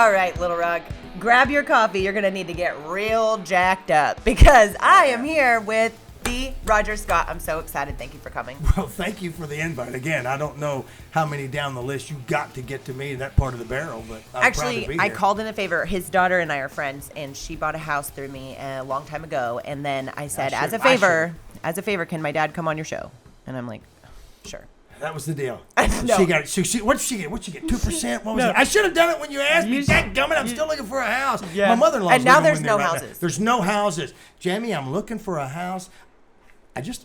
All right, Little Rock, grab your coffee. You're going to need to get real jacked up because I am here with the Roger Scott. I'm so excited. Thank you for coming. Well, thank you for the invite. Again, I don't know how many down the list you got to get to me, that part of the barrel, but I'm proud to be I here. called in a favor. His daughter and I are friends, and she bought a house through me a long time ago. And then I said, as a favor, can my dad come on your show? And I'm like, sure. That was the deal. No. She got. What did she get? What'd she get? 2%? What was it? I should have done it when you asked me. Dadgummit, I'm still looking for a house. Yeah. My mother-in-law. And now there's no houses. There's no houses. Jamie, I'm looking for a house.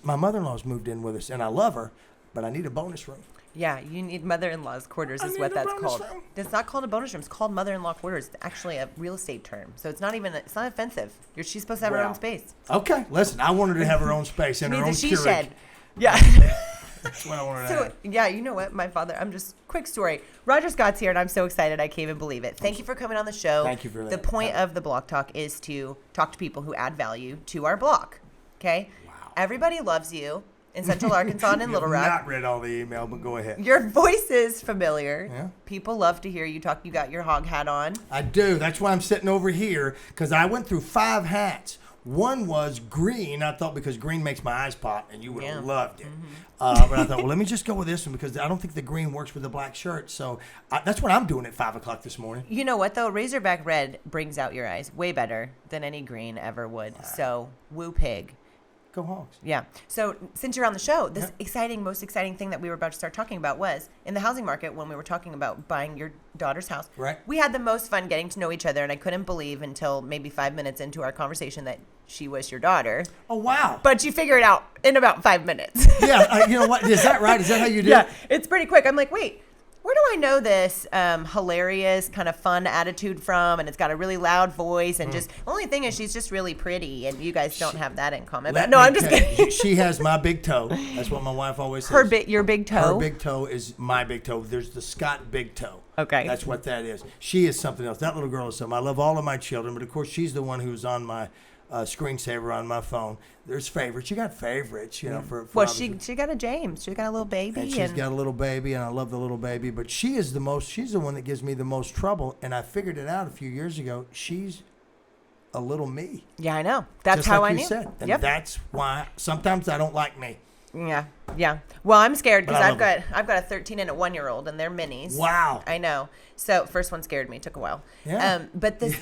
My mother-in-law's moved in with us, and I love her, but I need a bonus room. Yeah, you need mother-in-law's quarters is what that's called. It's not called a bonus room. It's called mother-in-law quarters. It's actually a real estate term. So it's not offensive. She's supposed to have her own space. Okay, listen, I wanted her to have her own space and her own she shed. Keurig. Yeah. That's what I wanted to So, have. yeah, you know what? My father, quick story. Roger Scott's here, and I'm so excited. I can't even believe it. Thank you for coming on the show. Thank you for that. The point of the Block Talk is to talk to people who add value to our block. Okay? Wow. Everybody loves you in Central Arkansas and in Little Rock. I've not read all the email, but go ahead. Your voice is familiar. Yeah. People love to hear you talk. You got your hog hat on. I do. That's why I'm sitting over here, because I went through 5 hats. One was green. I thought because green makes my eyes pop, and you would have loved it. But I thought, well, let me just go with this one because I don't think the green works with the black shirt. So that's what I'm doing at 5 o'clock this morning. You know what, though? Razorback red brings out your eyes way better than any green ever would. So, woo pig. Go Hogs. Yeah. So since you're on the show, this most exciting thing that we were about to start talking about was in the housing market when we were talking about buying your daughter's house. Right. We had the most fun getting to know each other, and I couldn't believe until maybe 5 minutes into our conversation that she was your daughter. Oh, wow. But you figure it out in about 5 minutes. Yeah. You know what? Is that right? Is that how you do Yeah. it? It's pretty quick. I'm like, wait. Where do I know this hilarious kind of fun attitude from? And it's got a really loud voice. And just, the only thing is she's just really pretty. And you guys don't have that in common. But no, I'm just kidding. She has my big toe. That's what my wife always says. Your big toe? Her big toe is my big toe. There's the Scott big toe. Okay. That's what that is. She is something else. That little girl is something. I love all of my children. But, of course, she's the one who's on my screensaver on my phone. There's favorites. You got favorites, you know. Well, she got a James. She got a little baby. And she's got a little baby, and I love the little baby. But she's the one that gives me the most trouble. And I figured it out a few years ago. She's a little me. Yeah, I know. That's just how like I you knew. said. And that's why sometimes I don't like me. Yeah. Well, I'm scared because I've love got a 13 and a 1-year-old, and they're minis. Wow. I know. So first one scared me. It took a while. Yeah. But this,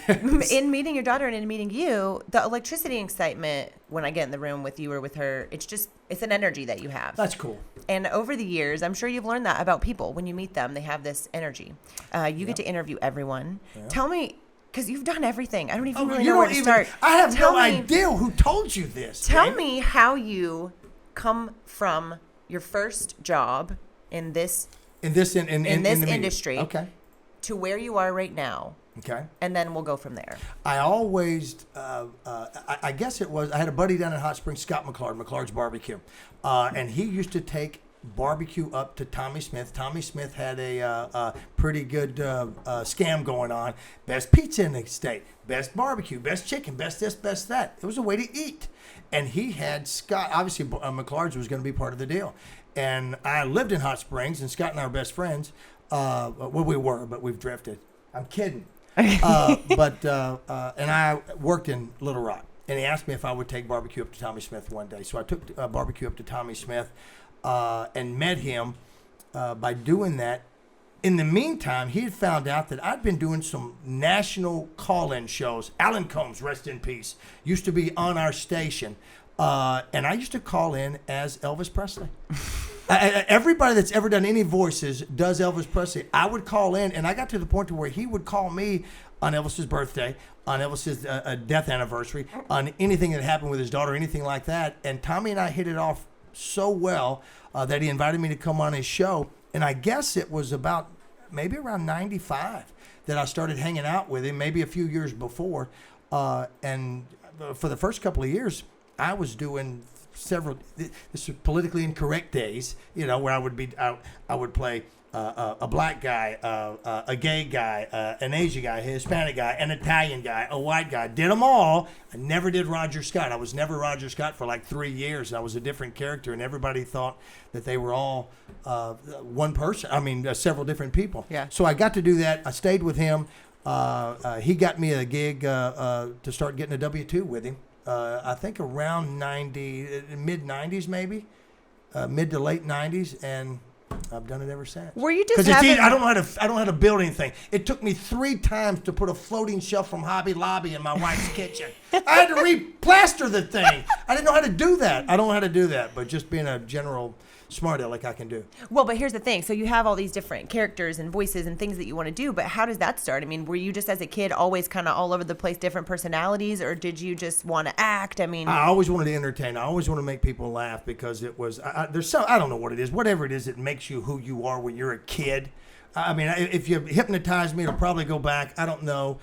in meeting your daughter and in meeting you, the electricity excitement when I get in the room with you or with her, it's an energy that you have. That's cool. And over the years, I'm sure you've learned that about people. When you meet them, they have this energy. You get to interview everyone. Yeah. Tell me. Because you've done everything. I don't even really know where to start. I have no idea who told you this. Tell me how you come from your first job in this industry, okay, to where you are right now. Okay. And then we'll go from there. I always, I guess it was, I had a buddy down in Hot Springs, Scott McClard, McClard's Barbecue, and he used to take barbecue up to Tommy Smith. Tommy Smith had a pretty good scam going on. Best pizza in the state, best barbecue, best chicken, best this, best that. It was a way to eat. And he had Scott, obviously McClard's was going to be part of the deal. And I lived in Hot Springs, and Scott and I are best friends. Well, we were, but we've drifted. I'm kidding. And I worked in Little Rock. And he asked me if I would take barbecue up to Tommy Smith one day. So I took barbecue up to Tommy Smith and met him by doing that. In the meantime, he had found out that I'd been doing some national call-in shows. Alan Combs, rest in peace, used to be on our station. And I used to call in as Elvis Presley. Everybody that's ever done any voices does Elvis Presley. I would call in, and I got to the point to where he would call me on Elvis's birthday, on Elvis's death anniversary, on anything that happened with his daughter, anything like that. And Tommy and I hit it off so well that he invited me to come on his show. And I guess it was maybe around 95 that I started hanging out with him, maybe a few years before. And for the first couple of years, I was doing several this is politically incorrect days, where I would play a black guy, a gay guy, an Asian guy, a Hispanic guy, an Italian guy, a white guy. Did them all. I never did Roger Scott. I was never Roger Scott for like 3 years. I was a different character, and everybody thought that they were all one person. I mean, several different people. Yeah. So I got to do that. I stayed with him. He got me a gig to start getting a W-2 with him. I think around mid 90s maybe, mid to late 90s, and I've done it ever since. Were you just because having... I don't know how to build anything. It took me 3 times to put a floating shelf from Hobby Lobby in my wife's kitchen. I had to re-plaster the thing. I didn't know how to do that. I don't know how to do that, but just being a general smart aleck I can do. Well, but here's the thing. So you have all these different characters and voices and things that you want to do, but how does that start? I mean, were you just as a kid always kind of all over the place, different personalities, or did you just want to act? I mean, I always wanted to entertain. I always want to make people laugh because it was, there's some, I don't know what it is, whatever it is that makes you who you are when you're a kid. I mean, if you hypnotize me, it'll probably go back. I don't know.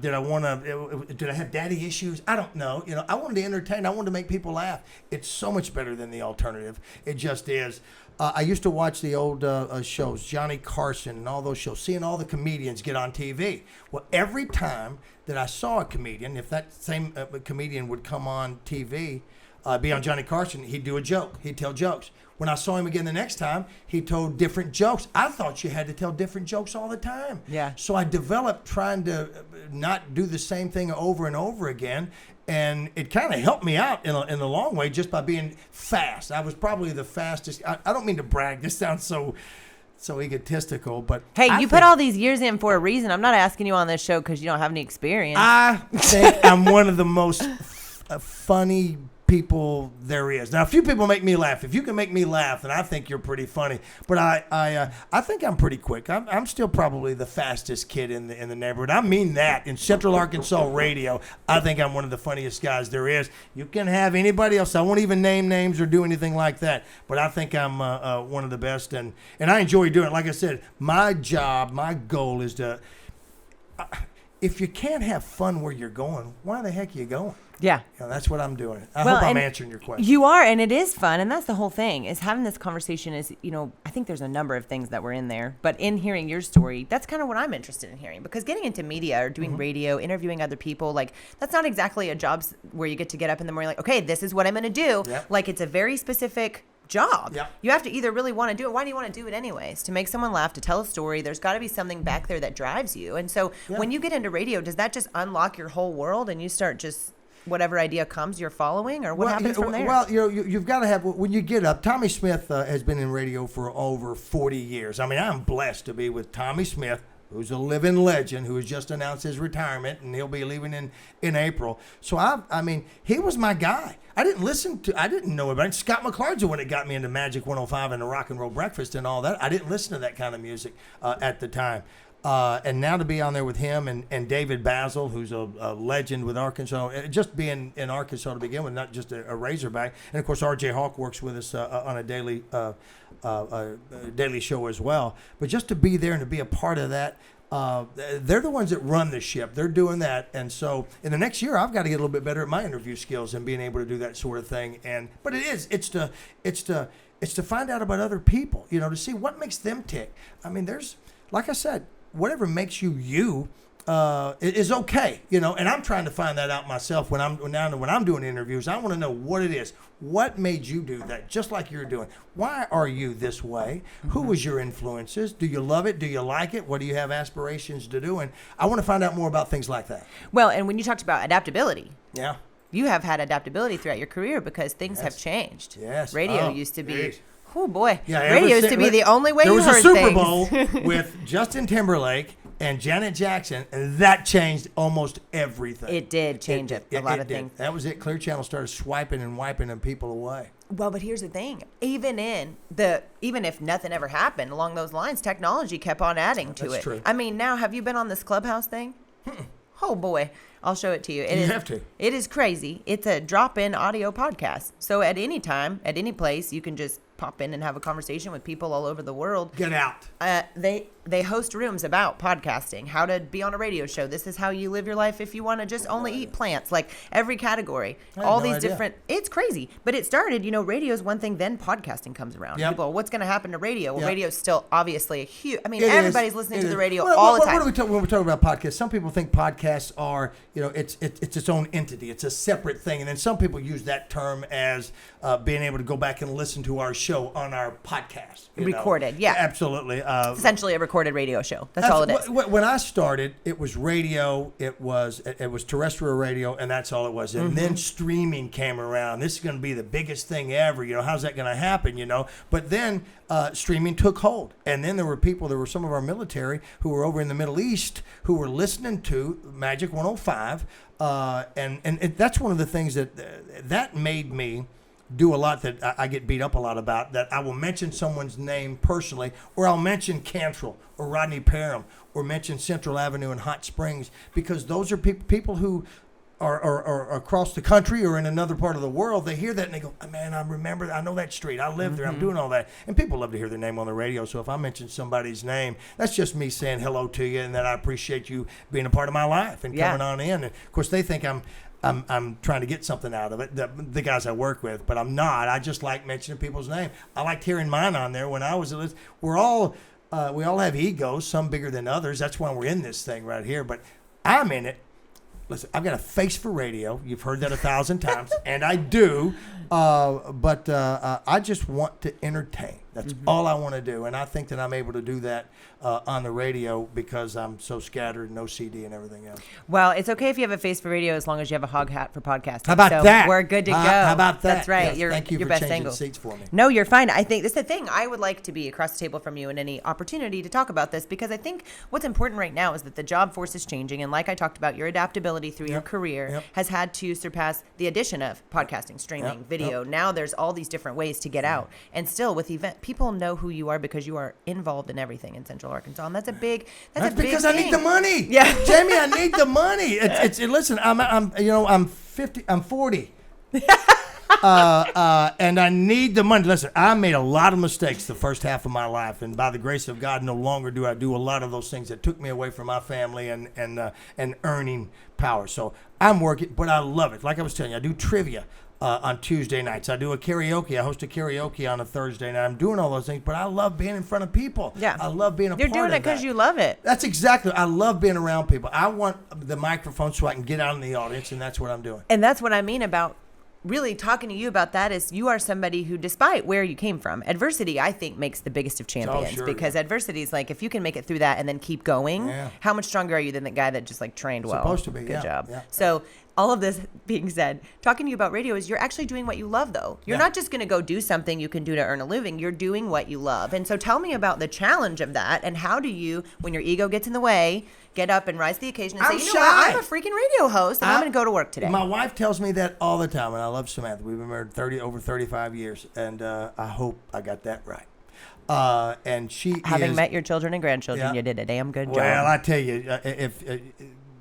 Did I have daddy issues? I don't know. You know, I wanted to entertain. I wanted to make people laugh. It's so much better than the alternative. It just is. I used to watch the old shows, Johnny Carson and all those shows, seeing all the comedians get on TV. Well, every time that I saw a comedian, if that same comedian would come on TV, be on Johnny Carson, he'd do a joke. He'd tell jokes. When I saw him again the next time, he told different jokes. I thought you had to tell different jokes all the time. Yeah. So I developed trying to not do the same thing over and over again. And it kind of helped me out in the long way just by being fast. I was probably the fastest. I don't mean to brag. This sounds so egotistical, but hey, you put all these years in for a reason. I'm not asking you on this show because you don't have any experience. I think I'm one of the most funny people there is. Now, a few people make me laugh. If you can make me laugh, then I think you're pretty funny. But I think I'm pretty quick. I'm still probably the fastest kid in the neighborhood. I mean that. In Central Arkansas radio, I think I'm one of the funniest guys there is. You can have anybody else. I won't even name names or do anything like that. But I think I'm one of the best, and I enjoy doing it. Like I said, my job, my goal is to. If you can't have fun where you're going, why the heck are you going? Yeah. You know, that's what I'm doing. I hope I'm answering your question. You are, and it is fun, and that's the whole thing, is having this conversation is, I think there's a number of things that were in there, but in hearing your story, that's kind of what I'm interested in hearing, because getting into media or doing radio, interviewing other people, like, that's not exactly a job where you get to get up in the morning like, okay, this is what I'm going to do. Yep. Like, it's a very specific job. Yep. You have to either really want to do it. Why do you want to do it anyways? To make someone laugh, to tell a story. There's got to be something back there that drives you. And so when you get into radio, does that just unlock your whole world and you start just whatever idea comes you're following, or what happens from there? Well, you've got to have, when you get up, Tommy Smith has been in radio for over 40 years. I mean, I'm blessed to be with Tommy Smith, who's a living legend, who has just announced his retirement, and he'll be leaving in April. So, I mean, he was my guy. I didn't know about it. Scott McClard's the one that got me into Magic 105 and the Rock and Roll Breakfast and all that. I didn't listen to that kind of music at the time. And now to be on there with him and David Basil, who's a legend with Arkansas, just being in Arkansas to begin with, not just a Razorback. And, of course, R.J. Hawk works with us on a daily show as well. But just to be there and to be a part of that, they're the ones that run the ship. They're doing that. And so in the next year, I've got to get a little bit better at my interview skills and being able to do that sort of thing. But it's to find out about other people, to see what makes them tick. I mean, like I said, whatever makes you is okay, and I'm trying to find that out myself when I'm doing interviews. I want to know what it is. What made you do that, just like you're doing? Why are you this way? Mm-hmm. Who was your influences? Do you love it? Do you like it? What do you have aspirations to do? And I want to find out more about things like that. Well, and when you talked about adaptability. Yeah. You have had adaptability throughout your career because things have changed. Yes. Radio used to be... Geez. Oh, boy. Yeah, radio used to be the only way you heard things. There was a Super Bowl with Justin Timberlake and Janet Jackson, and that changed almost everything. It did change a lot of things. That was it. Clear Channel started swiping and wiping them people away. Well, but here's the thing. Even if nothing ever happened along those lines, technology kept on adding to it. That's true. I mean, now, have you been on this Clubhouse thing? Oh, boy. I'll show it to you. You have to. It is crazy. It's a drop-in audio podcast. So at any time, at any place, you can just pop in and have a conversation with people all over the world. Get out. They host rooms about podcasting, how to be on a radio show. This is how you live your life if you want to just only eat plants, like every category. All these different, it's crazy. But it started, radio is one thing, then podcasting comes around. Yep. People, what's going to happen to radio? Well, radio's still obviously a huge, It everybody's is. listening It to the is. radio all the time. What are we when we're talking about podcasts? Some people think podcasts are, it's its own entity. It's a separate thing. And then some people use that term as being able to go back and listen to our show show on our podcast. you know. Recorded, yeah. Absolutely. Essentially a recorded radio show. That's all it is. When I started, it was radio, it was terrestrial radio, and that's all it was. And then streaming came around. This is going to be the biggest thing ever. How's that going to happen? But then streaming took hold, and then there were some of our military who were over in the Middle East who were listening to Magic 105, and that's one of the things that made me do a lot that I get beat up a lot about, that I will mention someone's name personally, or I'll mention Cantrell or Rodney Parham, or mention Central Avenue in Hot Springs, because those are people who are across the country or in another part of the world. They hear that and they go, man, I know that street. I live there. I'm doing all that. And people love to hear their name on the radio. So if I mention somebody's name, that's just me saying hello to you and that I appreciate you being a part of my life and coming on in. And of course, they think I'm trying to get something out of it, the guys I work with, but I'm not. I just like mentioning people's name. I liked hearing mine on there when I was. We all have egos, some bigger than others. That's why we're in this thing right here. But I'm in it. Listen, I've got a face for radio. You've heard that 1,000 times, and I do. But I just want to entertain. That's all I want to do, and I think that I'm able to do that on the radio because I'm so scattered, no CD and everything else. Well, it's okay if you have a face for radio as long as you have a hog hat for podcasting. How about that? We're good to go. How about that? That's right. Yes, thank you your for best changing angle. seats for me. No, you're fine. I think this is the thing. I would like to be across the table from you in any opportunity to talk about this, because I think what's important right now is that the job force is changing, and like I talked about, your adaptability through your career has had to surpass the addition of podcasting, streaming, video. Now there's all these different ways to get out, and still with people know who you are because you are involved in everything in Central Arkansas, and that's a big because thing. I need the money. Yeah, Jamie, I need the money. Listen, I'm 50. I'm 40. And I need the money. Listen, I made a lot of mistakes the first half of my life, and by the grace of God, no longer do I do a lot of those things that took me away from my family and earning power. So I'm working, but I love it. Like I was telling you, I do trivia on Tuesday nights. I do a karaoke. I host a karaoke on a Thursday night. I'm doing all those things, but I love being in front of people. Yeah, I love being a part of that. You're doing it because you love it. That's exactly. I love being around people. I want the microphone so I can get out in the audience, and that's what I'm doing. And that's what I mean about really talking to you about that, is you are somebody who, despite where you came from, adversity, I think, makes the biggest of champions. Because adversity is like, if you can make it through that and then keep going, how much stronger are you than the guy that just trained well? Supposed to be. Good job. Yeah. So all of this being said, talking to you about radio is you're actually doing what you love, though. You're not just going to go do something you can do to earn a living. You're doing what you love. And so tell me about the challenge of that, and how do you, when your ego gets in the way, get up and rise to the occasion and say, you know what, I'm a freaking radio host, and I'm going to go to work today. My wife tells me that all the time, and I love Samantha. We've been married over 35 years, and I hope I got that right. And she Having met your children and grandchildren, you did a damn good job. Well, I tell you, if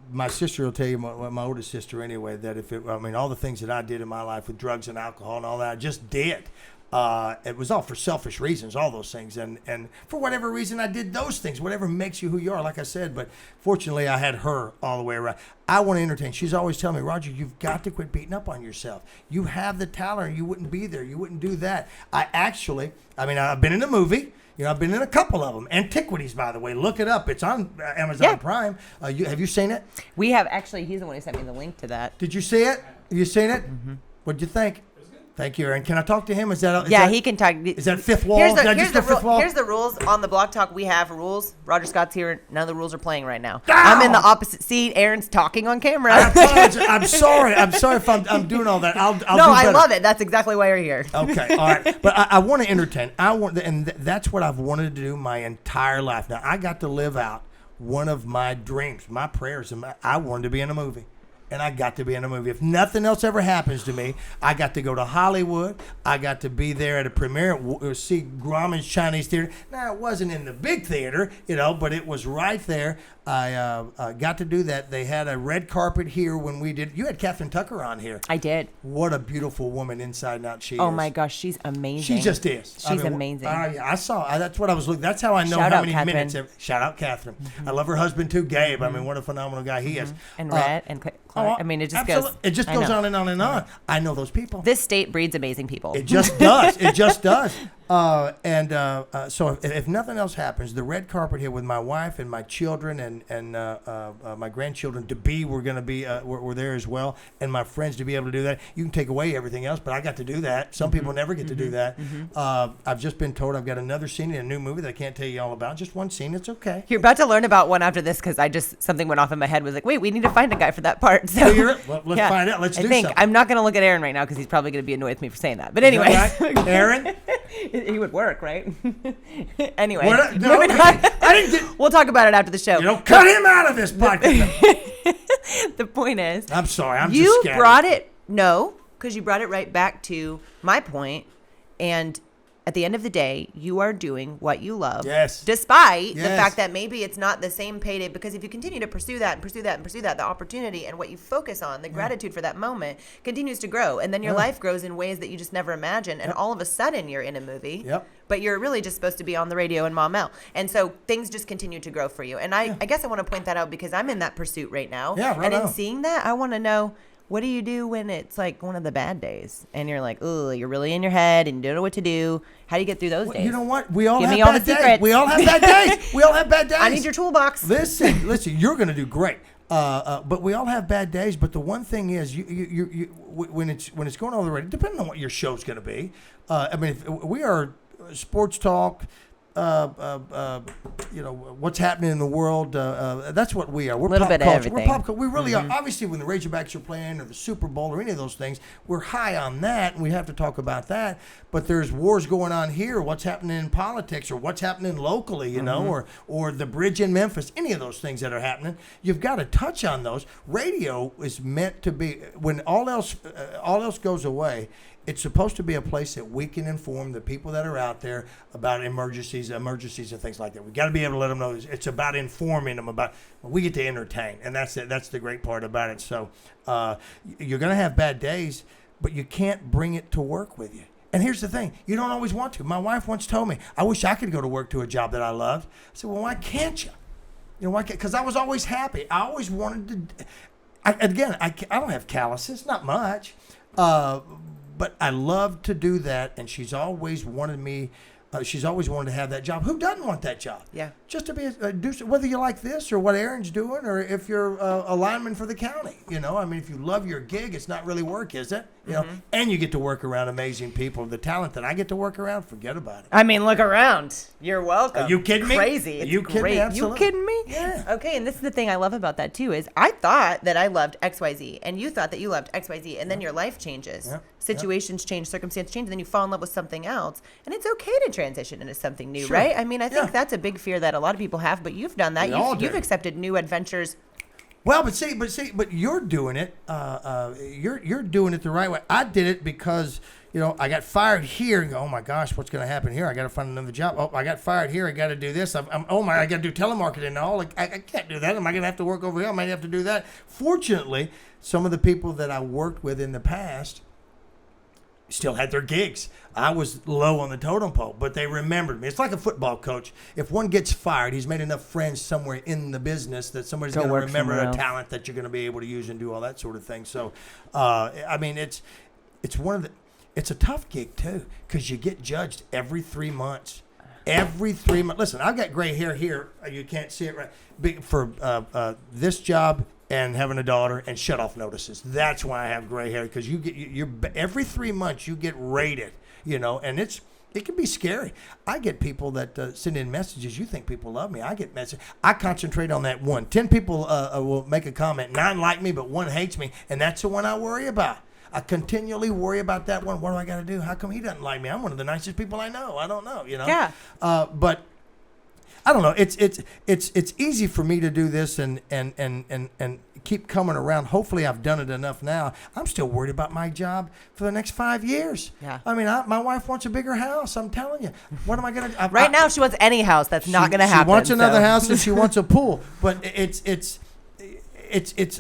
my sister will tell you, my oldest sister anyway, that all the things that I did in my life with drugs and alcohol and all that, I just did. It was all for selfish reasons, all those things. And for whatever reason, I did those things, whatever makes you who you are, like I said. But fortunately, I had her all the way around. I want to entertain. She's always telling me, Roger, you've got to quit beating up on yourself. You have the talent. You wouldn't be there. You wouldn't do that. I've been in a movie. I've been in a couple of them. Antiquities, by the way. Look it up. It's on Amazon Prime. Have you seen it? We have. Actually, he's the one who sent me the link to that. Did you see it? You seen it? Mm-hmm. What'd you think? Thank you, Aaron. Can I talk to him? He can talk. Is that fifth wall? Here's the rules on the Blog Talk. We have rules. Roger Scott's here. None of the rules are playing right now. Ow! I'm in the opposite seat. Aaron's talking on camera. I apologize. I'm sorry. I'm sorry if I'm doing all that. I'll do better. I love it. That's exactly why you're here. Okay, all right. But I want to entertain. And that's what I've wanted to do my entire life. Now, I got to live out one of my dreams, my prayers. I wanted to be in a movie. And I got to be in a movie. If nothing else ever happens to me, I got to go to Hollywood. I got to be there at a premiere, see Grauman's Chinese Theater. Now, it wasn't in the big theater, but it was right there. I got to do that. They had a red carpet here when we did. You had Catherine Tucker on here. I did. What a beautiful woman inside and out she is. Oh, my gosh. She's amazing. She just is. She's amazing. I saw. That's what I was looking. That's how I know Shout how out many Catherine. minutes. Shout out Catherine. Mm-hmm. I love her husband, too, Gabe. What a phenomenal guy he is. And Rhett and Clark. It just absolutely. goes. It just goes on and on and on. I know those people. This state breeds amazing people. It just does. It just does. So if nothing else happens, the red carpet here with my wife and my children and my grandchildren to be, we're going to be we're there as well, and my friends to be able to do that. You can take away everything else, but I got to do that. Some people never get to do that. I've just been told I've got another scene in a new movie that I can't tell you all about. Just one scene. It's okay. You're about to learn about one after this because something went off in my head. Was like, wait, we need to find a guy for that part. So Well, let's find out. Let's do something. I'm not going to look at Aaron right now because he's probably going to be annoyed with me for saying that. But anyway, right? Aaron, he would work, right? Anyway, no, moving on. We'll talk about it after the show. Cut him out of this podcast. The point is, I'm sorry. I'm you just scattered. brought it. No, because you brought it right back to my point, and at the end of the day, you are doing what you love. Yes. Despite the fact that maybe it's not the same payday, because if you continue to pursue that and pursue that and pursue that, the opportunity and what you focus on, the gratitude for that moment continues to grow. And then your life grows in ways that you just never imagined. And all of a sudden you're in a movie. Yep. But you're really just supposed to be on the radio and Mom Mel. And so things just continue to grow for you. And I guess I want to point that out because I'm in that pursuit right now. Yeah, right and in on. seeing that, I want to know, what do you do when it's like one of the bad days and you're like, oh, you're really in your head and you don't know what to do? How do you get through those days? You know what? We all Give have me all bad the days. secrets. We all have bad days. We all have bad days. I need your toolbox. Listen, you're going to do great. But we all have bad days. But the one thing is, you when it's going over the radio, depending on what your show's going to be. I mean, if we are sports talk. What's happening in the world. That's what we are. We're Little pop bit of culture. everything. We're pop culture. We really are. Obviously, when the Razorbacks are playing or the Super Bowl or any of those things, we're high on that, and we have to talk about that. But there's wars going on here. What's happening in politics or what's happening locally, you know, or the bridge in Memphis, any of those things that are happening. You've got to touch on those. Radio is meant to be, when all else goes away, it's supposed to be a place that we can inform the people that are out there about emergencies and things like that. We got to be able to let them know it's about informing them about. We get to entertain, and that's it. That's the great part about it. So you're going to have bad days, but you can't bring it to work with you. And here's the thing: you don't always want to. My wife once told me, "I wish I could go to work to a job that I loved." I said, "Well, why can't you?" You know, why? Because I was always happy. I always wanted to. I don't have calluses, not much. But I love to do that, and she's always wanted me. She's always wanted to have that job. Who doesn't want that job? Yeah. Just to be whether you like this or what Aaron's doing, or if you're a lineman for the county. You know, I mean, if you love your gig, it's not really work, is it? You know, and you get to work around amazing people. The talent that I get to work around, forget about it. I mean, look around. You're welcome. Are you kidding me? Crazy. It's Are you kidding great. me? Absolutely. You kidding me? Yeah. Okay, and this is the thing I love about that too is I thought that I loved XYZ, and you thought that you loved XYZ, and then your life changes. Yeah. Situations change, circumstances change, and then you fall in love with something else, and it's okay to transition into something new, Sure. right? I mean, I think Yeah. that's a big fear that a lot of people have, but you've done that. We all You've do. accepted new adventures. Well, but you're doing it. You're doing it the right way. I did it because I got fired here and go, oh my gosh, what's going to happen here? I got to find another job. Oh, I got fired here. I got to do this. I got to do telemarketing and all. I can't do that. Am I going to have to work over here? I might have to do that. Fortunately, some of the people that I worked with in the past still had their gigs. I was low on the totem pole, but they remembered me. It's like a football coach. If one gets fired, he's made enough friends somewhere in the business that somebody's going to remember a talent that you're going to be able to use and do all that sort of thing. So, I mean, it's a tough gig too, because you get judged every 3 months. Every 3 months. Listen, I've got gray hair here. You can't see it right. For this job and having a daughter and shut-off notices. That's why I have gray hair, because you're every 3 months you get rated, and it can be scary. I get people that send in messages. You think people love me. I get messages. I concentrate on that one. 10 people will make a comment. 9 like me, but 1 hates me, and that's the one I worry about. I continually worry about that one. What do I got to do? How come he doesn't like me? I'm one of the nicest people I know. I don't know, Yeah. But I don't know. It's easy for me to do this and keep coming around. Hopefully, I've done it enough now. I'm still worried about my job for the next 5 years. Yeah. I mean, my wife wants a bigger house. I'm telling you. What am I gonna do? Right now, she wants any house. That's not going to happen. She wants another so. house and she wants a pool. But it's.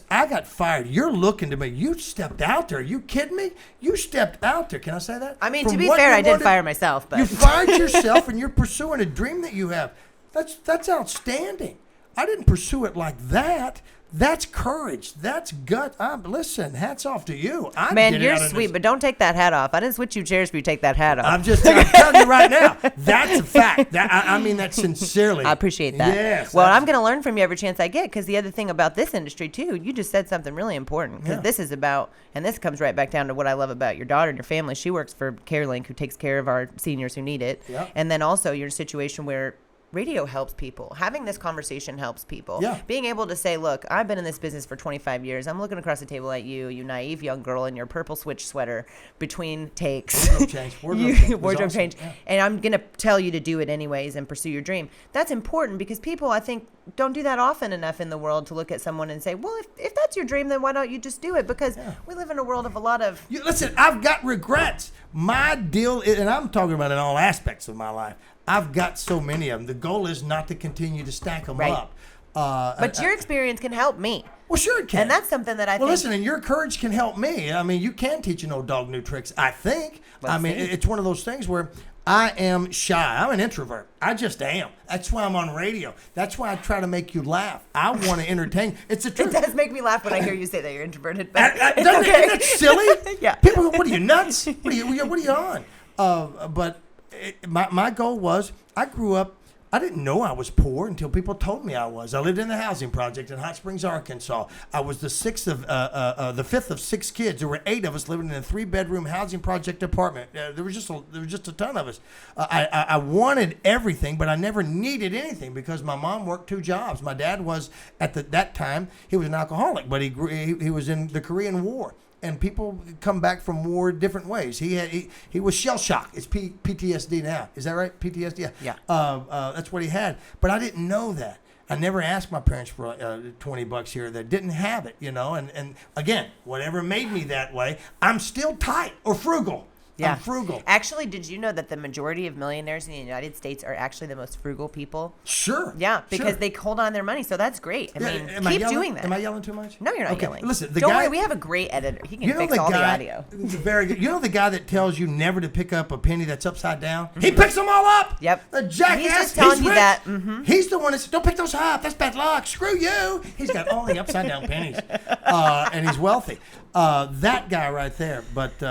I got fired. You're looking to me. You stepped out there. Are you kidding me? You stepped out there. Can I say that? I mean, From to be what fair, you I did wanted- fire myself, but You fired yourself and you're pursuing a dream that you have. That's outstanding. I didn't pursue it like that. That's courage. That's gut. Listen, hats off to you. Man, you're sweet, but don't take that hat off. I didn't switch you chairs for you to take that hat off. I'm telling you right now, that's a fact. I mean that sincerely. I appreciate that. Yes. Well, I'm going to learn from you every chance I get, because the other thing about this industry, too, you just said something really important, because this is about, and this comes right back down to what I love about your daughter and your family. She works for CareLink, who takes care of our seniors who need it. Yep. And then also you're in a situation where radio helps people. Having this conversation helps people. Yeah. Being able to say, look, I've been in this business for 25 years. I'm looking across the table at you, you naive young girl in your purple switch sweater between takes. Wardrobe change. Yeah. And I'm going to tell you to do it anyways and pursue your dream. That's important, because people, I think, don't do that often enough in the world to look at someone and say, well, if that's your dream, then why don't you just do it? Because we live in a world of a lot of... Listen, I've got regrets. My deal is, and I'm talking about in all aspects of my life, I've got so many of them. The goal is not to continue to stack them up. But your experience can help me. Well, sure it can. And that's something that I think... Well, listen, and your courage can help me. I mean, you can teach an old dog new tricks, I think. Let's see. It's one of those things where I am shy. I'm an introvert. I just am. That's why I'm on radio. That's why I try to make you laugh. I want to entertain. It's the truth. It does make me laugh when I hear you say that you're introverted. But Isn't that silly? Yeah. People, what are you, nuts? What are you on? But my goal was, I grew up, I didn't know I was poor until people told me I was. I lived in the housing project in Hot Springs, Arkansas. I was the fifth of 6 kids. There were 8 of us living in a 3-bedroom housing project apartment. There was just a ton of us. I wanted everything, but I never needed anything because my mom worked 2 jobs. My dad was at that time, he was an alcoholic, but he was in the Korean War. And people come back from war different ways. He was shell shock. It's PTSD now. Is that right? PTSD. Yeah. That's what he had. But I didn't know that. I never asked my parents for $20 here that didn't have it. And again, whatever made me that way, I'm still tight or frugal. Yeah. I'm frugal. Actually, did you know that the majority of millionaires in the United States are actually the most frugal people? Sure. Yeah, because sure. they hold on their money, so that's great. I mean, Am I keep yelling? doing that. Am I yelling too much? No, you're not okay. yelling. Listen, Don't worry, we have a great editor. He can fix all the audio. Very good. You know the guy that tells you never to pick up a penny that's upside down? Mm-hmm. He picks them all up. Yep. The jackass. He's just telling you rich. that. Mm-hmm. He's the one that says, don't pick those up. That's bad luck. Screw you. He's got all the upside down pennies. And he's wealthy. That guy right there. But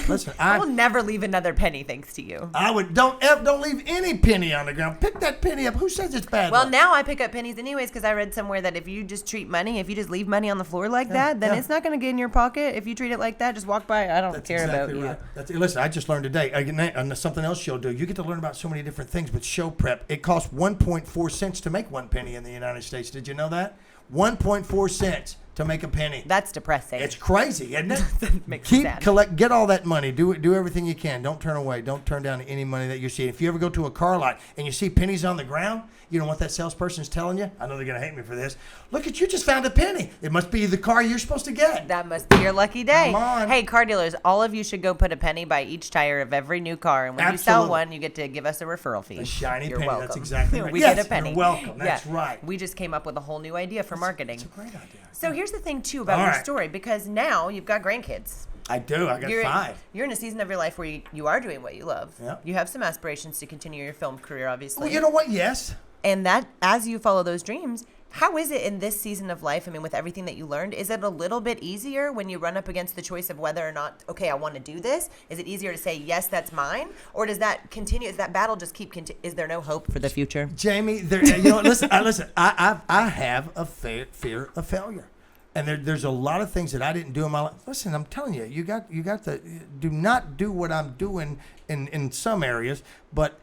listen, I will never leave another penny thanks to you. I would don't leave any penny on the ground. Pick that penny up. Who says it's bad? Well, luck? now I pick up pennies anyways because I read somewhere that if you just treat money, if you just leave money on the floor like that, then it's not going to get in your pocket. If you treat it like that, just walk by. I don't care exactly about right. you. Listen, I just learned today. And something else you'll do. You get to learn about so many different things with show prep. It costs 1.4 cents to make 1 penny in the United States. Did you know that? 1.4 cents to make a penny. That's depressing. It's crazy, isn't it? Makes me sad. Get all that money. Do everything you can. Don't turn away. Don't turn down any money that you see. If you ever go to a car lot and you see pennies on the ground, you know what that salesperson is telling you? I know they're going to hate me for this. Look at you, just found a penny. It must be the car you're supposed to get. That must be your lucky day. Come on. Hey, car dealers, all of you should go put a penny by each tire of every new car. And when you sell one, you get to give us a referral fee. A shiny You're penny. welcome. That's exactly right. We Yes, get a penny. You're welcome. That's right. We just came up with a whole new idea for marketing. It's a great idea. So here's the thing, too, about your story, because now you've got grandkids. I do. I got 5. You're in a season of your life where you are doing what you love. Yep. You have some aspirations to continue your film career, obviously. Well, you know what? Yes. And that, as you follow those dreams, how is it in this season of life? I mean, with everything that you learned, is it a little bit easier when you run up against the choice of whether or not, okay, I want to do this? Is it easier to say, yes, that's mine? Or does that continue? Does that battle just keep is there no hope for the future? Jamie, listen, I have a fear of failure. And there's a lot of things that I didn't do in my life. Listen, I'm telling you, you got to do not do what I'm doing in some areas, but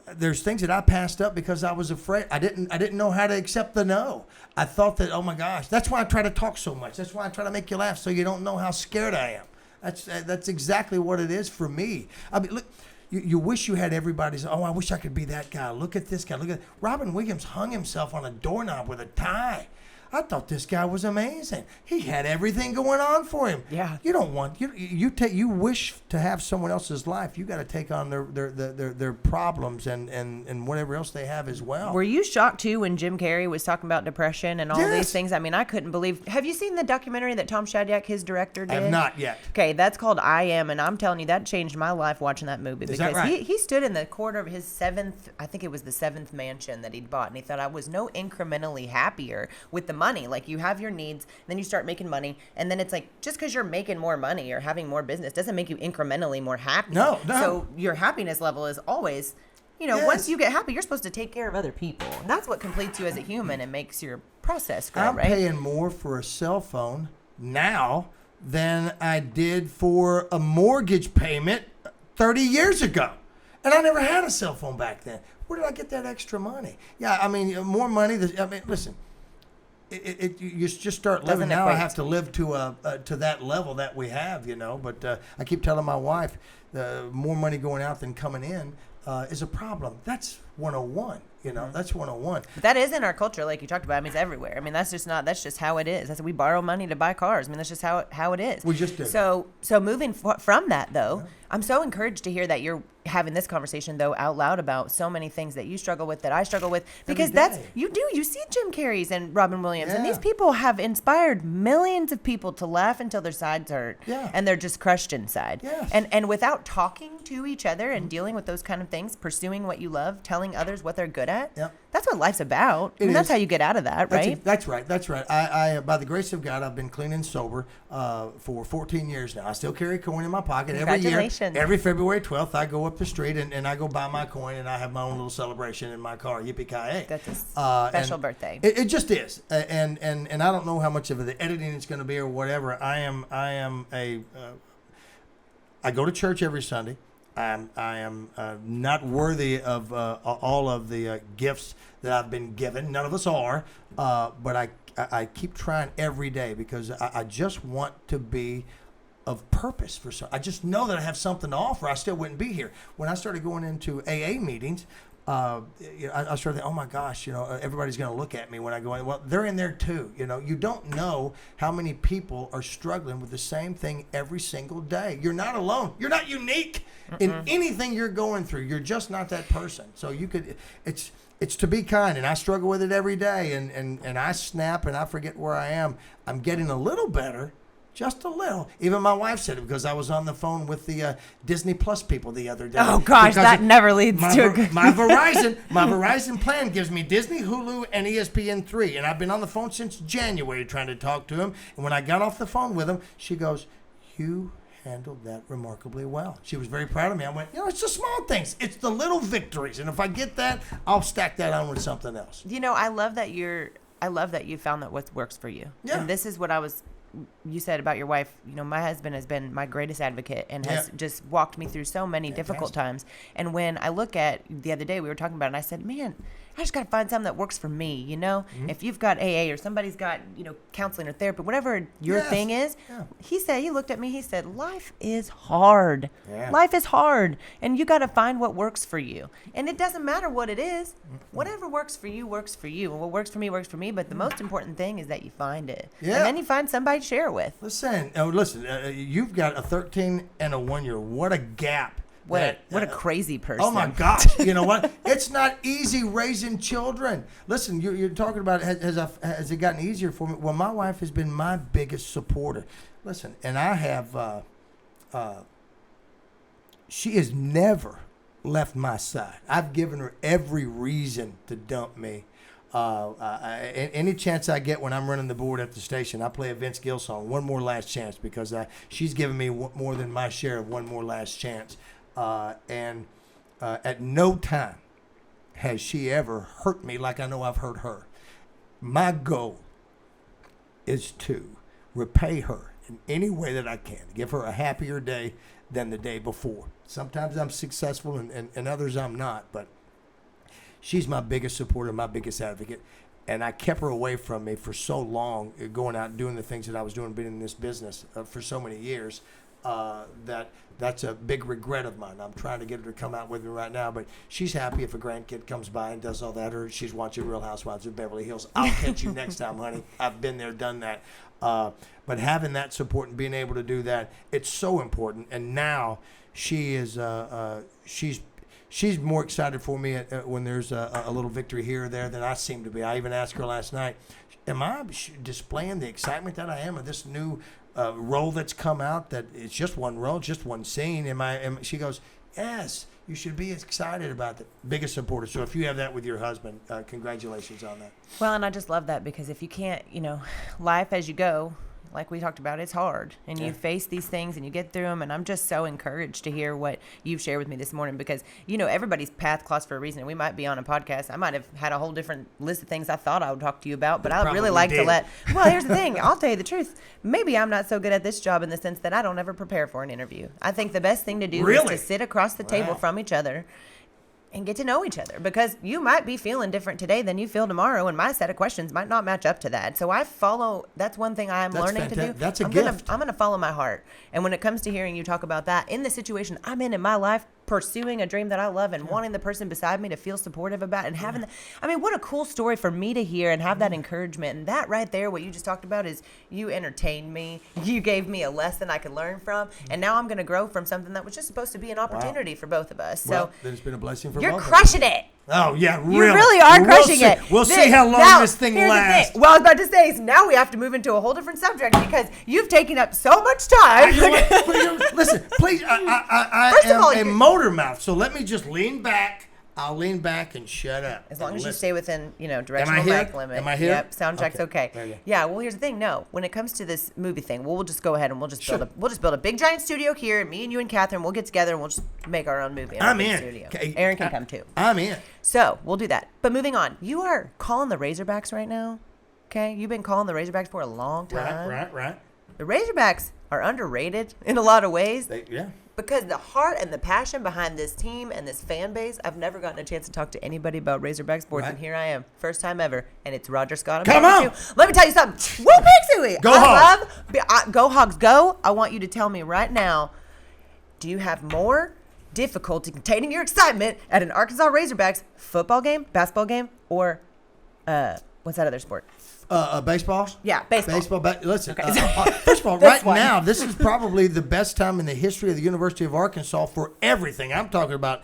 there's things that I passed up because I was afraid. I didn't know how to accept the no. I thought that, oh my gosh, that's why I try to talk so much. That's why I try to make you laugh so you don't know how scared I am. That's exactly what it is for me. I mean, look. You wish you had everybody's, oh, I wish I could be that guy. Look at this guy. Look at Robin Williams hung himself on a doorknob with a tie. I thought this guy was amazing. He had everything going on for him. Yeah. You don't want you wish to have someone else's life. You got to take on their problems and whatever else they have as well. Were you shocked too when Jim Carrey was talking about depression and all Yes. these things? I mean, I couldn't believe. Have you seen the documentary that Tom Shadyac, his director, did? I have not yet. Okay, that's called I Am, and I'm telling you, that changed my life watching that movie. Is Because that right? he stood in the corner of his seventh, I think it was the seventh mansion that he'd bought, and he thought, I was no incrementally happier with the money. Like, you have your needs, then you start making money, and then it's like, just because you're making more money or having more business doesn't make you incrementally more happy. No. So your happiness level is always, Yes. once you get happy, you're supposed to take care of other people. And that's what completes you as a human and makes your process grow, I'm right? paying more for a cell phone now than I did for a mortgage payment 30 years ago. And I never had a cell phone back then. Where did I get that extra money? Yeah, I mean, more money. Listen, you just start living Doesn't now. I equate. have to live to that level that we have, But I keep telling my wife, more money going out than coming in is a problem. That's 101. That's 101. But that is in our culture, like you talked about. I mean, it's everywhere. I mean, that's just how it is. We borrow money to buy cars. I mean, that's just how it is. We just do. So moving from that, though, I'm so encouraged to hear that you're having this conversation, though, out loud about so many things that you struggle with, that I struggle with, because day. you see Jim Carrey's and Robin Williams, and Yeah. these people have inspired millions of people to laugh until their sides hurt, Yeah. and they're just crushed inside. Yes. And without talking to each other and dealing with those kind of things, pursuing what you love, telling others what they're good at, Yep. that's what life's about. It That's is. how you get out of that, right? That's right. I by the grace of God, I've been clean and sober for 14 years now. I still carry a coin in my pocket every year. Congratulations. Every February 12th, I go up the street and I go buy my coin, and I have my own little celebration in my car. Yippee-ki-yay. That's a And special birthday. It just is, and I don't know how much of the editing it's going to be or whatever. I go to church every Sunday. I am not worthy of all of the gifts that I've been given. None of us are, but I keep trying every day because I just want to be of purpose for some. I just know that I have something to offer. I still wouldn't be here. When I started going into AA meetings, I started thinking, oh my gosh, everybody's going to look at me when I go in. Well, they're in there too. You don't know how many people are struggling with the same thing every single day. You're not alone. You're not unique in anything you're going through. You're just not that person. So it's to be kind, and I struggle with it every day, and I snap and I forget where I am. I'm getting a little better. Just a little. Even my wife said it because I was on the phone with the Disney Plus people the other day. Oh gosh, Because that never leads to a good. my Verizon plan gives me Disney, Hulu, and ESPN3, and I've been on the phone since January trying to talk to him. And when I got off the phone with him, she goes, "You handled that remarkably well." She was very proud of me. I went, it's the small things, it's the little victories, and if I get that, I'll stack that on with something else. I love that you found that what works for you. Yeah. And this is what you said about your wife. My husband has been my greatest advocate and has just walked me through so many difficult times. And when I look at the other day, we were talking about it, and I said, man, I just got to find something that works for me. If you've got AA or somebody's got, counseling or therapy, whatever your thing is, he looked at me, he said, life is hard. Yeah. Life is hard. And you got to find what works for you. And it doesn't matter what it is. Whatever works for you, works for you. And what works for me, works for me. But the most important thing is that you find it. Yeah. And then you find somebody to share it with. Listen, you've got a 13 and a 1-year. What a gap. What a crazy person. Oh my gosh! You know what? It's not easy raising children. Listen, you're talking about has it gotten easier for me? Well, my wife has been my biggest supporter. Listen, and I have. She has never left my side. I've given her every reason to dump me. Any chance I get when I'm running the board at the station, I play a Vince Gill song, "One More Last Chance," because she's given me more than my share of "One More Last Chance." At no time has she ever hurt me like I know I've hurt her. My goal is to repay her in any way that I can, give her a happier day than the day before. Sometimes I'm successful and others I'm not, but she's my biggest supporter, my biggest advocate. And I kept her away from me for so long, going out and doing the things that I was doing, being in this business for so many years. That's a big regret of mine. I'm trying to get her to come out with me right now, but she's happy if a grandkid comes by and does all that, or she's watching Real Housewives of Beverly Hills. I'll catch you next time, honey. I've been there, done that. But having that support and being able to do that, it's so important. And now she is, she's more excited for me when there's a little victory here or there than I seem to be. I even asked her last night, am I displaying the excitement that I am of this new role that's come out, that it's just one role, just one scene? She goes, yes, you should be excited about the biggest supporter. So if you have that with your husband, congratulations on that. Well, and I just love that, because if you can't, life as you go, like we talked about, it's hard, and you face these things and you get through them. And I'm just so encouraged to hear what you've shared with me this morning, because everybody's path crossed for a reason. We might be on a podcast. I might have had a whole different list of things I thought I would talk to you about, but I really like to well, here's the thing. I'll tell you the truth. Maybe I'm not so good at this job in the sense that I don't ever prepare for an interview. I think the best thing to do is to sit across the table from each other and get to know each other, because you might be feeling different today than you feel tomorrow, and my set of questions might not match up to that. So that's one thing I'm learning to do. That's a gift. I'm going to follow my heart. And when it comes to hearing you talk about that in the situation I'm in my life, pursuing a dream that I love and wanting the person beside me to feel supportive about, and having what a cool story for me to hear and have that encouragement. And that right there, what you just talked about, is you entertained me. You gave me a lesson I could learn from, and now I'm going to grow from something that was just supposed to be an opportunity for both of us. Well, then it's been a blessing for both you're of us. crushing it. Oh, yeah, really. You really are crushing it. We'll see how long this thing lasts. Well, I was about to say, is now we have to move into a whole different subject, because you've taken up so much time. Listen, please, I am a motor mouth, so let me just lean back. I'll lean back and shut up. As long as you stay within, directional mic limit. Am I here? Yep, sound check's okay. Yeah, well, here's the thing. No, when it comes to this movie thing, we'll just go ahead and we'll just build a big giant studio here, and me and you and Catherine, we'll get together and we'll just make our own movie. I'm in. Studio. Aaron can come too. I'm in. So we'll do that. But moving on, you are calling the Razorbacks right now. Okay, you've been calling the Razorbacks for a long time. Right. The Razorbacks are underrated in a lot of ways. Yeah. Because the heart and the passion behind this team and this fan base, I've never gotten a chance to talk to anybody about Razorback sports, and here I am, first time ever, and it's Roger Scott. Come on! Let me tell you something. Woo, Pixie! Go Hogs! Go Hogs, go! I want you to tell me right now, do you have more difficulty containing your excitement at an Arkansas Razorbacks football game, basketball game, or what's that other sport? Baseball? Yeah, baseball. Listen, okay. First of all, right now, this is probably the best time in the history of the University of Arkansas for everything. I'm talking about.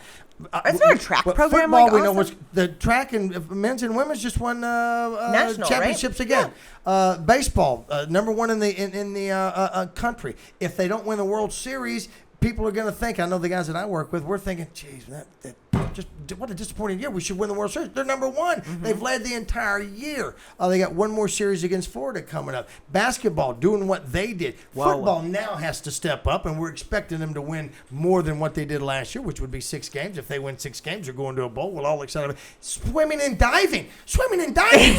Is there a track program football, like we awesome? know the track and men's and women's just won National, championships right? again. Yeah. Baseball, number one in the country. If they don't win the World Series, people are going to think. I know the guys that I work with. We're thinking, geez, just what a disappointing year. We should win the World Series. They're number one. Mm-hmm. They've led the entire year. They got one more series against Florida coming up. Basketball doing what they did. Whoa. Football now has to step up, and we're expecting them to win more than what they did last year, which would be 6 games. If they win 6 games, they're going to a bowl. We're all excited. Swimming and diving's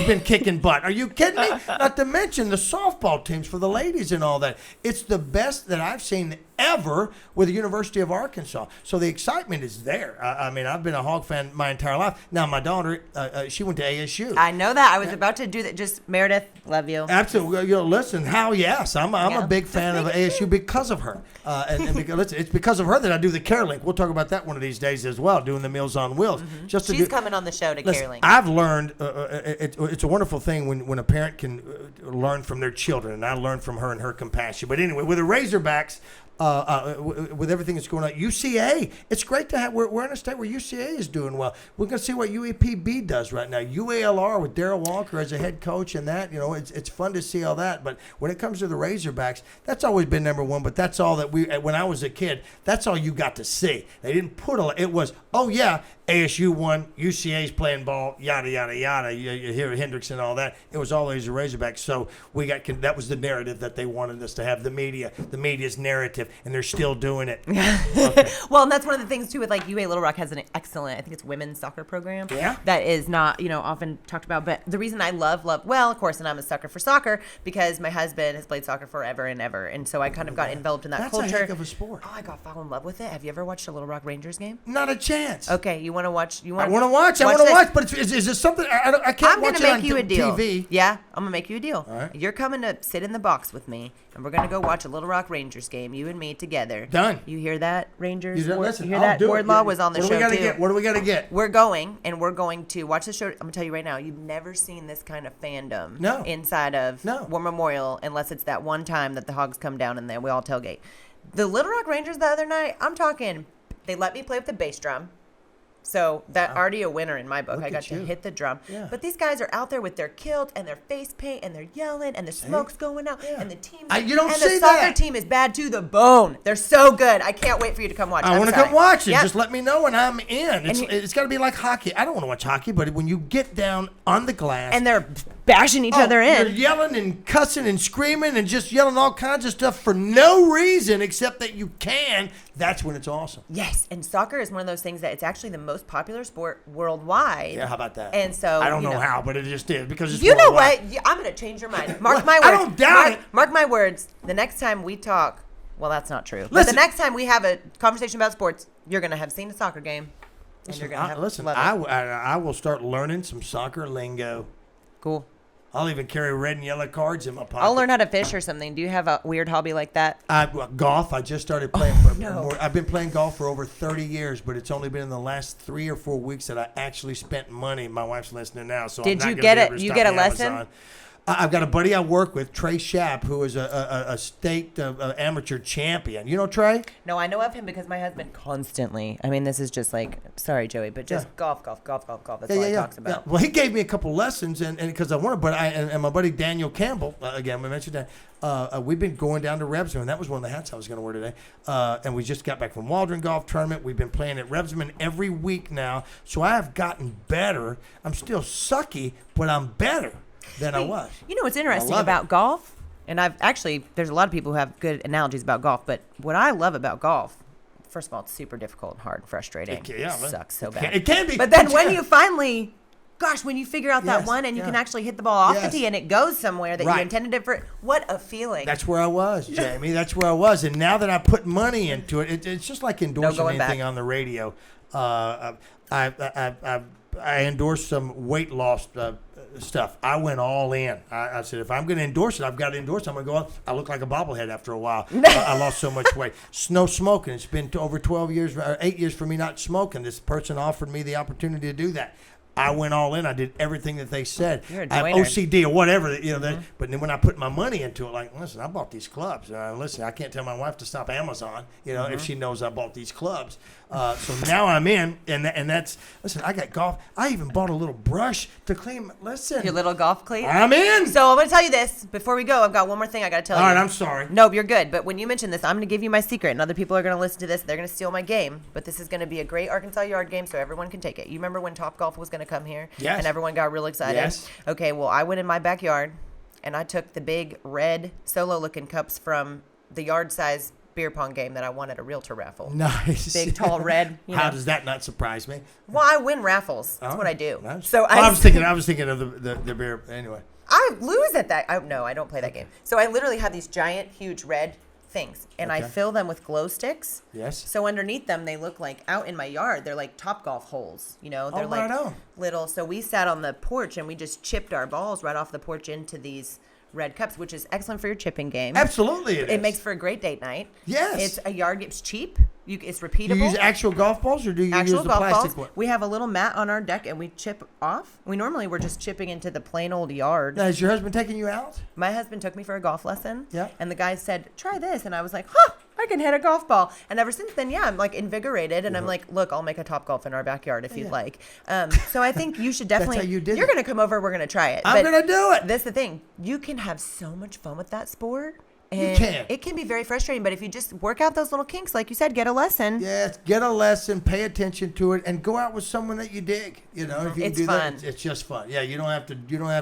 been kicking butt. Are you kidding me? Not to mention the softball teams for the ladies and all that. It's the best that I've seen ever with the University of Arkansas. So the excitement is there. I mean, I've been a Hog fan my entire life. Now, my daughter, she went to ASU. I know that. I was about to do that. Just Meredith, love you. Absolutely. Listen, yes. I'm a big fan of ASU because of her. And because, listen, it's because of her that I do the Care Link. We'll talk about that one of these days as well, doing the Meals on Wheels. Mm-hmm. She's coming on the show to Care Link. I've learned, it's a wonderful thing when a parent can learn from their children, and I learned from her and her compassion. But anyway, with the Razorbacks, with everything that's going on, UCA, it's great to have. We're in a state where UCA is doing well. We're going to see what UAPB does right now. UALR with Darrell Walker as a head coach, and that, it's fun to see all that. But when it comes to the Razorbacks, that's always been number one. But that's all that when I was a kid, that's all you got to see. They didn't put it was, oh yeah, ASU won, UCA's playing ball, yada yada yada. You hear Hendricks and all that. It was always the Razorbacks. So that was the narrative that they wanted us to have. The media's narrative. And they're still doing it. Okay. Well, and that's one of the things too with like UA Little Rock has an excellent, I think it's women's soccer program. Yeah. That is not, often talked about. But the reason I love, well, of course, and I'm a sucker for soccer because my husband has played soccer forever and ever. And so I kind of got enveloped in that culture. That's a heck of a sport. Oh, I fell in love with it. Have you ever watched a Little Rock Rangers game? Not a chance. Okay, you want to watch? I want to watch. But is this something I can't I'm watch gonna it make you a on deal. TV? Yeah, I'm gonna make you a deal. All right. You're coming to sit in the box with me, and we're gonna go watch a Little Rock Rangers game. You and me together. Done. You hear that, Rangers? Listen, you hear I'll that? do it. Wardlaw was on the what show do we gotta too. Get? What do we got to get? We're going to watch the show. I'm gonna tell you right now, you've never seen this kind of fandom inside of War Memorial unless it's that one time that the Hogs come down and then we all tailgate. The Little Rock Rangers the other night, I'm talking, they let me play with the bass drum. So that already a winner in my book. I got to hit the drum. Yeah. But these guys are out there with their kilt and their face paint and they're yelling and the smoke's going out and the team you don't and say the soccer that. team is bad to the bone. They're so good. I can't wait for you to come watch. I want to come watch it. Yep. Just let me know when I'm in. It's got to be like hockey. I don't want to watch hockey, but when you get down on the glass and they're bashing each other you're in. yelling and cussing and screaming and just yelling all kinds of stuff for no reason except that you can. That's when it's awesome. Yes, and soccer is one of those things that it's actually the most popular sport worldwide. Yeah, how about that? And so I don't know how, but it just is because it's you know worldwide. what? I'm going to change your mind. Mark my words. I don't doubt it. Mark my words. The next time we talk, well, that's not true. But the Listen. next time we have a conversation about sports, you're going to have seen a soccer game, and you're going to have Listen, love it. I will start learning some soccer lingo. Cool. I'll even carry red and yellow cards in my pocket. I'll learn how to fish or something. Do you have a weird hobby like that? Golf. I just started playing. no. I've been playing golf for over 30 years, but it's only been in the last 3 or 4 weeks that I actually spent money. My wife's listening now, so Did I'm you not get gonna it? be able to You stop get a the lesson? Amazon. I've got a buddy I work with, Trey Schapp, who is a state amateur champion. You know Trey? No, I know of him because my husband constantly. I mean, this is just like, sorry, Joey, but just golf. That's all he talks about. Yeah. Well, he gave me a couple lessons, and because I wanted, but and my buddy Daniel Campbell, again, we mentioned that. We've been going down to Rebsman. That was one of the hats I was going to wear today. And we just got back from Waldron Golf Tournament. We've been playing at Rebsman every week now. So I have gotten better. I'm still sucky, but I'm better than I was. You know what's interesting about golf? And there's a lot of people who have good analogies about golf, but what I love about golf, first of all, it's super difficult and hard and frustrating. It sucks so bad. It can be. But then when you finally, when you figure out that Yes, one and you yeah. can actually hit the ball off Yes. the tee and it goes somewhere that Right. you intended it for, what a feeling. That's where I was, Jamie. That's where I was. And now that I put money into it, it's just like endorsing going anything back. on the radio. I endorsed some weight loss stuff. I went all in. I said, if I'm going to endorse it, I've got to endorse it. I'm going to go out. I look like a bobblehead after a while. I lost so much weight. No smoking. It's been over 12 years, or 8 years for me not smoking. This person offered me the opportunity to do that. I went all in. I did everything that they said. You're a I have joiner. OCD or whatever, but then when I put my money into it, like, listen, I bought these clubs. Listen, I can't tell my wife to stop Amazon, if she knows I bought these clubs. So now I'm in, and that's, listen, I got golf. I even bought a little brush to clean. Listen. Your little golf cleat. I'm in. So I'm going to tell you this. Before we go, I've got one more thing I got to tell you. All right, I'm sorry. Nope, you're good. But when you mention this, I'm going to give you my secret, and other people are going to listen to this. They're going to steal my game. But this is going to be a great Arkansas yard game, so everyone can take it. You remember when Topgolf was going to come here? Yes. And everyone got real excited? Yes. Okay, well, I went in my backyard, and I took the big red solo-looking cups from the yard-size beer pong game that I won at a realtor raffle. Nice. Big, tall, red. How does that not surprise me? Well, I win raffles. That's what I do. Nice. So I was thinking of the beer. Anyway. I lose at that. No, I don't play that game. So I literally have these giant, huge red things, and I Okay. fill them with glow sticks. Yes. So underneath them, they look like out in my yard. They're like Topgolf holes. They're right like on. little. So we sat on the porch and we just chipped our balls right off the porch into these red cups, which is excellent for your chipping game. Absolutely, it is. It makes for a great date night. Yes. It's a yard. It's cheap. It's repeatable. Do you use actual golf balls or do you Actual use the golf plastic balls. one? We have a little mat on our deck and we chip off. We're just chipping into the plain old yard. Now, is your husband taking you out? My husband took me for a golf lesson. Yeah. And the guy said, try this. And I was like, I can hit a golf ball. And ever since then, I'm like invigorated. And I'm like, look, I'll make a Topgolf in our backyard if you'd like. So I think you should definitely. That's how you did You're it. going to come over. We're going to try it. I'm going to do it. That's the thing. You can have so much fun with that sport. You And can. it can be very frustrating, but if you just work out those little kinks, like you said, get a lesson. Yes, get a lesson, pay attention to it, and go out with someone that you dig. If you It's can do fun. that, it's just fun. Yeah, you don't have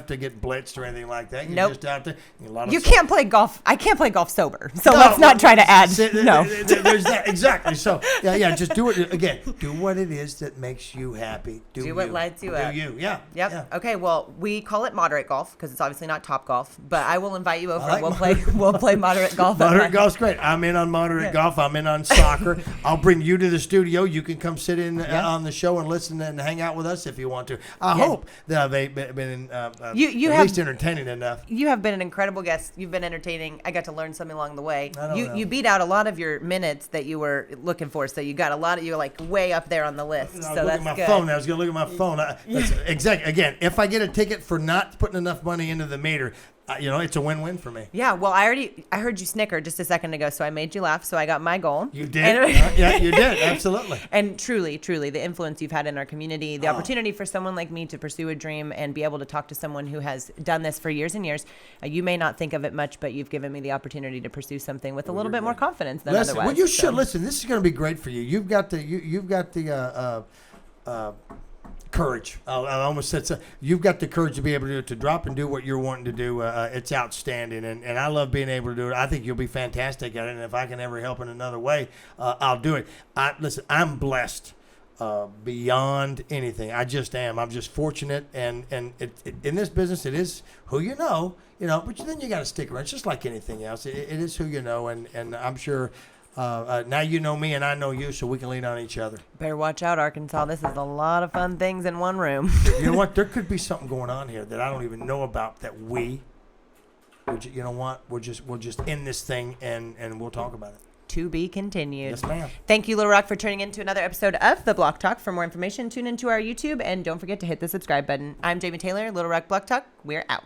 to get blitzed or anything like that. You're Nope. just out there. A lot of You fun. can't play golf. I can't play golf sober. So No, let's not try to add. No. There's that exactly. So just do it again. Do what it is that makes you happy. Do what you. lights you do up. you? Yeah. Yep. Yeah. Okay. Well, we call it moderate golf because it's obviously not top golf. But I will invite you over. I like We'll play moderate golf. Moderate golf's great. I'm in on moderate golf. I'm in on soccer. I'll bring you to the studio. You can come sit in on the show and listen and hang out with us if you want to. I hope that I've been at least entertaining enough. You have been an incredible guest. You've been entertaining. I got to learn something along the way. You beat out a lot of your minutes that you were looking for, so you got a lot of, you're like way up there on the list. So that's good. I was going to look at my phone. Again, if I get a ticket for not putting enough money into the meter, it's a win-win for me. Yeah, well, I heard you snicker just a second ago, so I made you laugh, so I got my goal. You did? Yeah, you did, absolutely. And truly, the influence you've had in our community, the opportunity for someone like me to pursue a dream and be able to talk to someone who has done this for years and years. You may not think of it much, but you've given me the opportunity to pursue something with a little bit more confidence than otherwise. Well, you should. Listen, this is going to be great for you. You've got the courage. I almost said so. You've got the courage to be able to drop and do what you're wanting to do. It's outstanding, and I love being able to do it. I think you'll be fantastic at it, and if I can ever help in another way, I'll do it. Listen, I'm blessed beyond anything. I just am. I'm just fortunate, and in this business, it is who you know, but then you got to stick around. It's just like anything else. It is who you know, and I'm sure. Now you know me and I know you, so we can lean on each other. Better watch out, Arkansas. This is a lot of fun things in one room. You know what? There could be something going on here that I don't even know about that we'll just end this thing and we'll talk about it. To be continued. Yes, ma'am. Thank you, Little Rock, for tuning in to another episode of The Block Talk. For more information, tune into our YouTube and don't forget to hit the subscribe button. I'm Jamie Taylor, Little Rock Block Talk. We're out.